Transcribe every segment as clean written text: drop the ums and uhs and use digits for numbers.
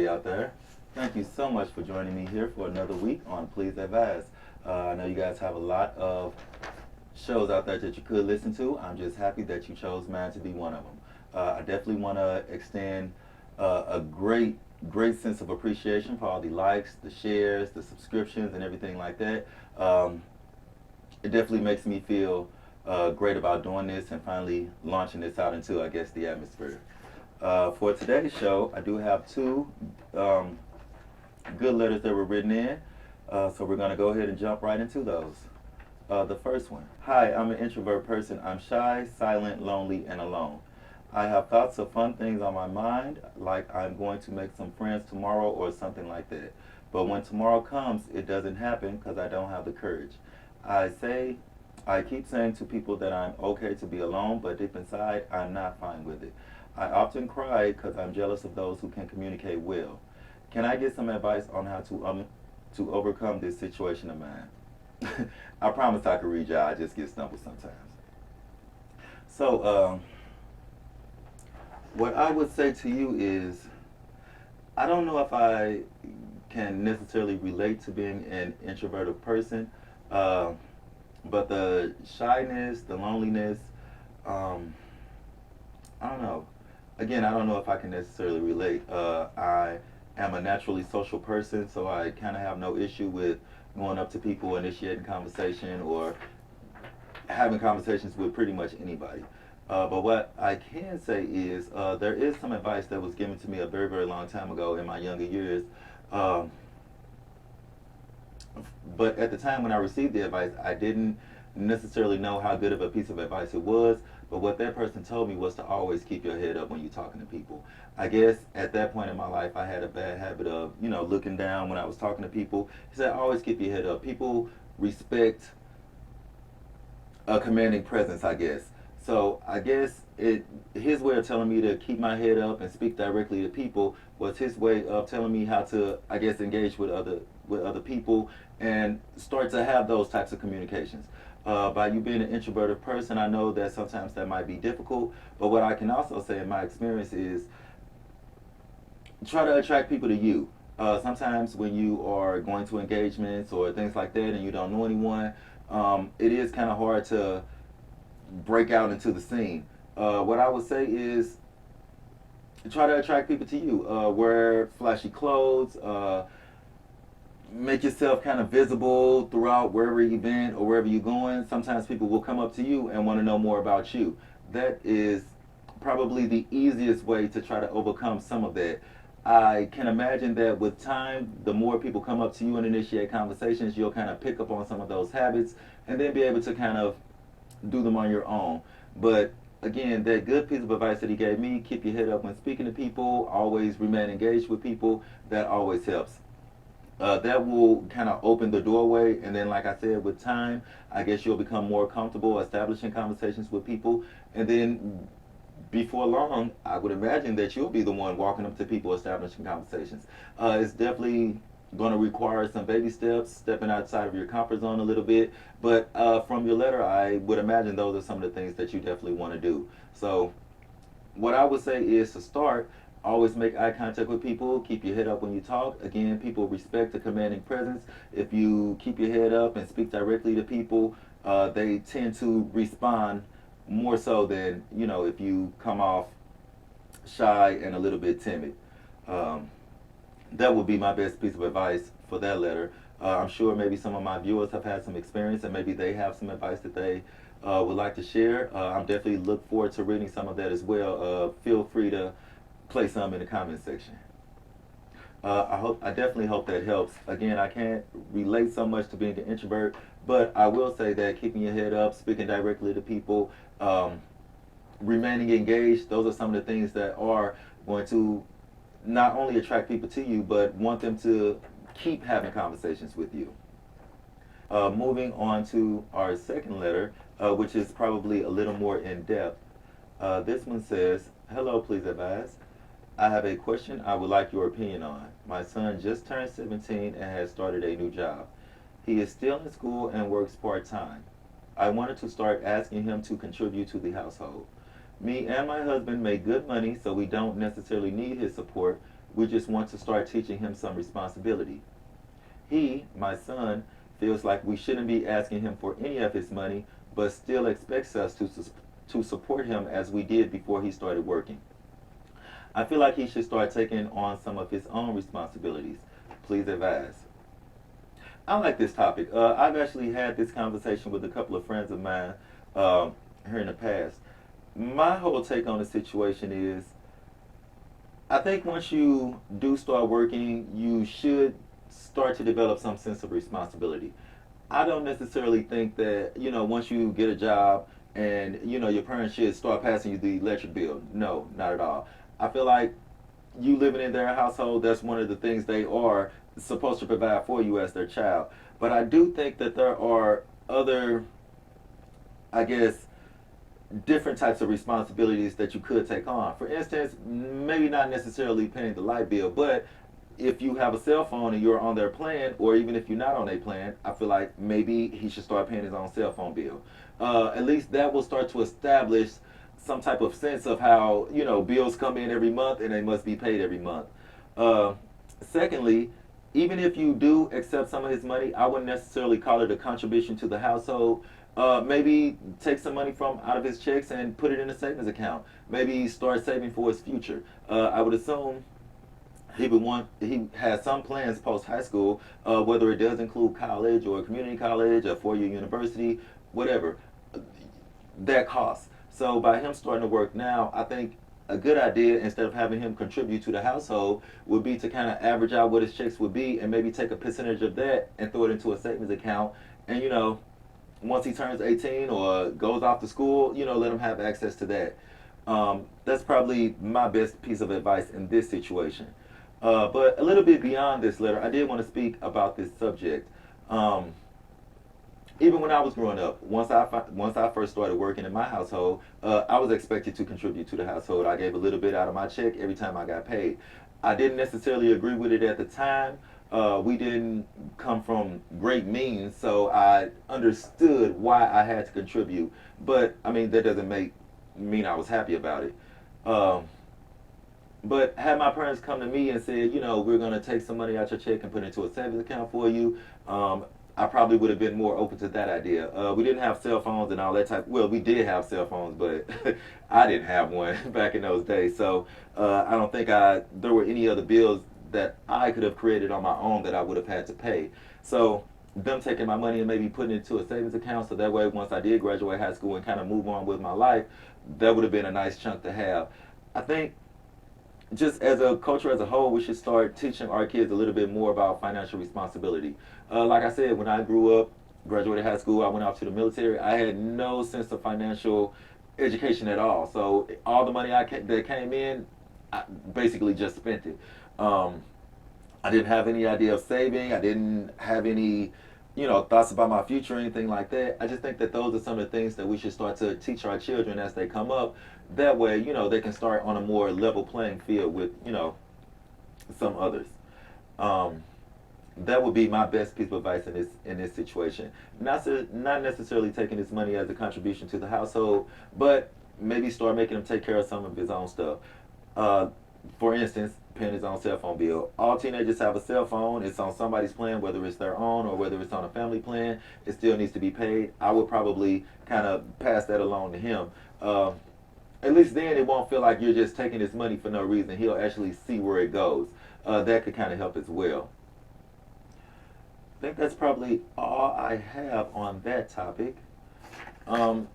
everybody out there. Thank you so much for joining me here for another week on Please Advise. I know you guys have a lot of shows out there that you could listen to. I'm just happy that you chose mine to be one of them. I definitely want to extend a great sense of appreciation for all the likes, the shares, the subscriptions, and everything like that. Um, it definitely makes me feel great about doing this and finally launching this out into, I guess, the atmosphere. For today's show, I do have two um, good letters that were written in, so we're going to go ahead and jump right into those. The first one. Hi, I'm an introvert person. I'm shy, silent, lonely, and alone. I have thoughts of fun things on my mind, like I'm going to make some friends tomorrow or something like that. But when tomorrow comes, it doesn't happen because I don't have the courage. I say, I keep saying to people that I'm okay to be alone, but deep inside, I'm not fine with it. I often cry because I'm jealous of those who can communicate well. Can I get some advice on how to overcome this situation of mine? I promise I can read y'all. I just get stumbled sometimes. So, what I would say to you is, I don't know if I can necessarily relate to being an introverted person, uh, but the shyness, the loneliness, um, I don't know. Again, I don't know if I can necessarily relate. I am a naturally social person, so I kind of have no issue with going up to people, initiating conversation, or having conversations with pretty much anybody. But what I can say is there is some advice that was given to me a very long time ago in my younger years. Um, but at the time when I received the advice, I didn't necessarily know how good of a piece of advice it was. But what that person told me was to always keep your head up when you're talking to people. I guess at that point in my life, I had a bad habit of, looking down when I was talking to people. He said, always keep your head up. People respect a commanding presence, I guess. So I guess his way of telling me to keep my head up and speak directly to people was his way of telling me how to, I guess, engage with other people and start to have those types of communications. By you being an introverted person, I know that sometimes that might be difficult. But what I can also say in my experience is try to attract people to you. Sometimes when you are going to engagements or things like that and you don't know anyone, it is kind of hard to break out into the scene. What I would say is try to attract people to you. Wear flashy clothes. Make yourself kind of visible throughout wherever event or wherever you're going. Sometimes people will come up to you and want to know more about you. That is probably the easiest way to try to overcome some of that. I can imagine that with time, the more people come up to you and initiate conversations, you'll kind of pick up on some of those habits and then be able to kind of do them on your own. But again, that good piece of advice that he gave me, keep your head up when speaking to people, always remain engaged with people, that always helps. That will kind of open the doorway, and then, like I said, with time, I guess you'll become more comfortable establishing conversations with people, and then before long, I would imagine that you'll be the one walking up to people, establishing conversations. It's definitely going to require some baby steps, stepping outside of your comfort zone a little bit. But from your letter, I would imagine those are some of the things that you definitely want to do. So what I would say is to start, always make eye contact with people, keep your head up when you talk. Again, people respect the commanding presence. If you keep your head up and speak directly to people, they tend to respond more so than, if you come off shy and a little bit timid. Um, that would be my best piece of advice for that letter. I'm sure maybe some of my viewers have had some experience and maybe they have some advice that they would like to share. I'm definitely look forward to reading some of that as well. Feel free to place some in the comment section. I definitely hope that helps. Again, I can't relate so much to being an introvert, but I will say that keeping your head up, speaking directly to people, remaining engaged, those are some of the things that are going to not only attract people to you, but want them to keep having conversations with you. Moving on to our second letter, which is probably a little more in depth. This one says, "Hello, please advise. I have a question I would like your opinion on. My son just turned 17 and has started a new job. He is still in school and works part-time. I wanted to start asking him to contribute to the household. Me and my husband make good money, so we don't necessarily need his support, We just want to start teaching him some responsibility. He, my son, feels like we shouldn't be asking him for any of his money, but still expects us to support him as we did before he started working. I feel like he should start taking on some of his own responsibilities. Please advise. I like this topic. I've actually had this conversation with a couple of friends of mine here in the past. My whole take on the situation is I think once you do start working, you should start to develop some sense of responsibility. I don't necessarily think that, once you get a job and, your parents should start passing you the electric bill. No, not at all. I feel like you living in their household, that's one of the things they are supposed to provide for you as their child. But I do think that there are other, I guess, different types of responsibilities that you could take on. For instance, maybe not necessarily paying the light bill, but if you have a cell phone and you're on their plan, or even if you're not on their plan, I feel like maybe he should start paying his own cell phone bill. At least that will start to establish some type of sense of how bills come in every month and they must be paid every month. Uh, Secondly, even if you do accept some of his money, I wouldn't necessarily call it a contribution to the household. Maybe take some money from out of his checks and put it in a savings account. Maybe start saving for his future. I would assume he has some plans post high school, whether it does include college or community college, a 4-year university, whatever. That costs. So by him starting to work now, I think a good idea, instead of having him contribute to the household, would be to kind of average out what his checks would be and maybe take a percentage of that and throw it into a savings account. And once he turns 18 or goes off to school, let him have access to that. That's probably my best piece of advice in this situation. But a little bit beyond this letter, I did want to speak about this subject. Even when I was growing up, once I first started working in my household, I was expected to contribute to the household. I gave a little bit out of my check every time I got paid. I didn't necessarily agree with it at the time. We didn't come from great means, so I understood why I had to contribute. But I mean, that doesn't mean I was happy about it. But had my parents come to me and said, we're going to take some money out your check and put it into a savings account for you, I probably would have been more open to that idea. We didn't have cell phones and all that type. Well, we did have cell phones, but I didn't have one back in those days. So I don't think there were any other bills that I could have created on my own that I would have had to pay. So them taking my money and maybe putting it into a savings account, so that way once I did graduate high school and kind of move on with my life, that would have been a nice chunk to have. I think just as a culture as a whole, we should start teaching our kids a little bit more about financial responsibility. Like I said, when I grew up, graduated high school, I went off to the military. I had no sense of financial education at all. So all the money that came in, I basically just spent it. I didn't have any idea of saving. I didn't have any, thoughts about my future or anything like that. I just think that those are some of the things that we should start to teach our children as they come up. That way, they can start on a more level playing field with, some others. That would be my best piece of advice in this situation. Not necessarily taking this money as a contribution to the household, but maybe start making him take care of some of his own stuff. For instance, paying his own cell phone bill. All teenagers have a cell phone. It's on somebody's plan, whether it's their own or whether it's on a family plan. It still needs to be paid. I would probably kind of pass that along to him. At least then it won't feel like you're just taking his money for no reason. He'll actually see where it goes. That could kind of help as well. I think that's probably all I have on that topic.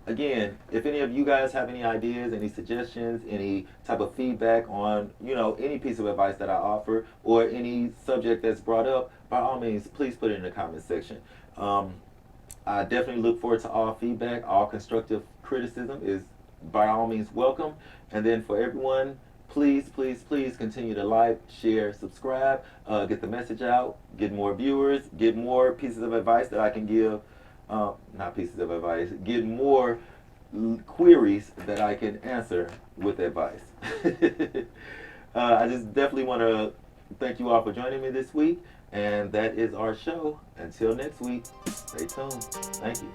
Again, if any of you guys have any ideas, any suggestions, any type of feedback on, any piece of advice that I offer or any subject that's brought up, by all means, please put it in the comment section. I definitely look forward to all feedback. All constructive criticism is by all means welcome. And then for everyone, please continue to like, share, subscribe, get the message out, get more viewers, get more pieces of advice that I can give. Not pieces of advice, get more queries that I can answer with advice. I just definitely want to thank you all for joining me this week. And that is our show. Until next week, stay tuned. Thank you.